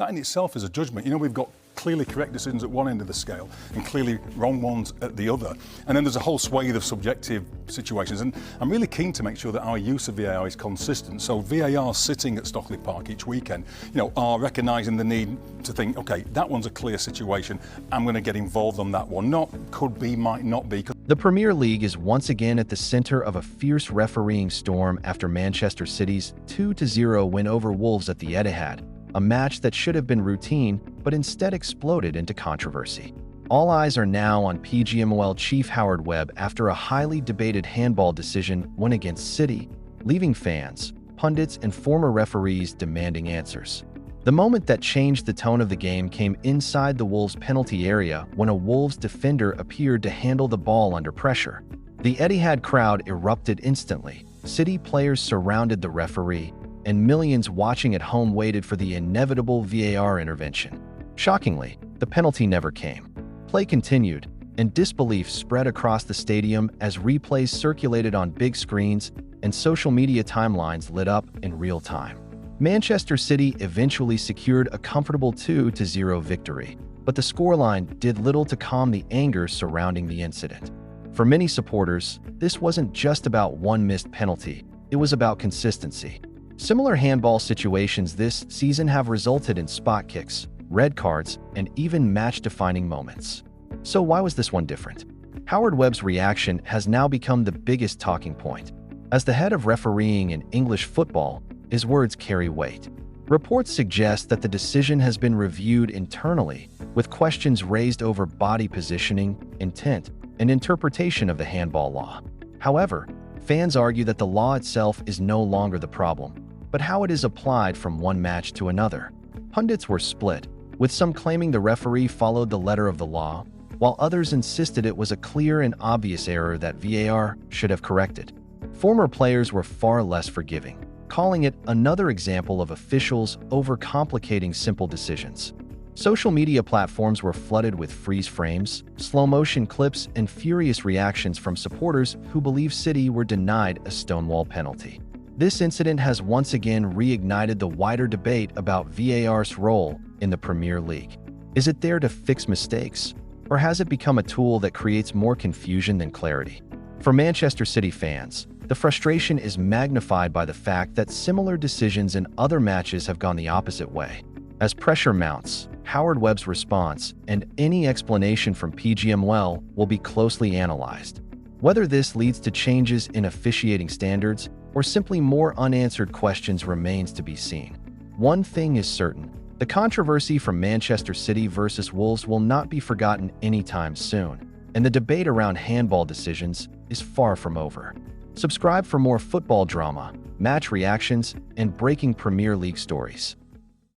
that in itself is a judgment. You know, we've got clearly correct decisions at one end of the scale and clearly wrong ones at the other. And then there's a whole swathe of subjective situations. And I'm really keen to make sure that our use of VAR is consistent. So VAR sitting at Stockley Park each weekend, you know, are recognising the need to think, okay, that one's a clear situation. I'm going to get involved on that one. Not could be, might not be. The Premier League is once again at the center of a fierce refereeing storm after Manchester City's 2-0 win over Wolves at the Etihad, a match that should have been routine but instead exploded into controversy. All eyes are now on PGMOL chief Howard Webb after a highly debated handball decision went against City, leaving fans, pundits, and former referees demanding answers. The moment that changed the tone of the game came inside the Wolves' penalty area when a Wolves defender appeared to handle the ball under pressure. The Etihad crowd erupted instantly. City players surrounded the referee, and millions watching at home waited for the inevitable VAR intervention. Shockingly, the penalty never came. Play continued, and disbelief spread across the stadium as replays circulated on big screens and social media timelines lit up in real time. Manchester City eventually secured a comfortable 2-0 victory, but the scoreline did little to calm the anger surrounding the incident. For many supporters, this wasn't just about one missed penalty, it was about consistency. Similar handball situations this season have resulted in spot kicks, red cards, and even match-defining moments. So why was this one different? Howard Webb's reaction has now become the biggest talking point. As the head of refereeing in English football, his words carry weight. Reports suggest that the decision has been reviewed internally, with questions raised over body positioning, intent, and interpretation of the handball law. However, fans argue that the law itself is no longer the problem, but how it is applied from one match to another. Pundits were split, with some claiming the referee followed the letter of the law, while others insisted it was a clear and obvious error that VAR should have corrected. Former players were far less forgiving, calling it another example of officials overcomplicating simple decisions. Social media platforms were flooded with freeze frames, slow-motion clips, and furious reactions from supporters who believe City were denied a Stonewall penalty. This incident has once again reignited the wider debate about VAR's role in the Premier League. Is it there to fix mistakes, or has it become a tool that creates more confusion than clarity? For Manchester City fans, the frustration is magnified by the fact that similar decisions in other matches have gone the opposite way. As pressure mounts, Howard Webb's response and any explanation from PGMOL will be closely analyzed. Whether this leads to changes in officiating standards or simply more unanswered questions remains to be seen. One thing is certain, the controversy from Manchester City versus Wolves will not be forgotten anytime soon, and the debate around handball decisions is far from over. Subscribe for more football drama, match reactions, and breaking Premier League stories.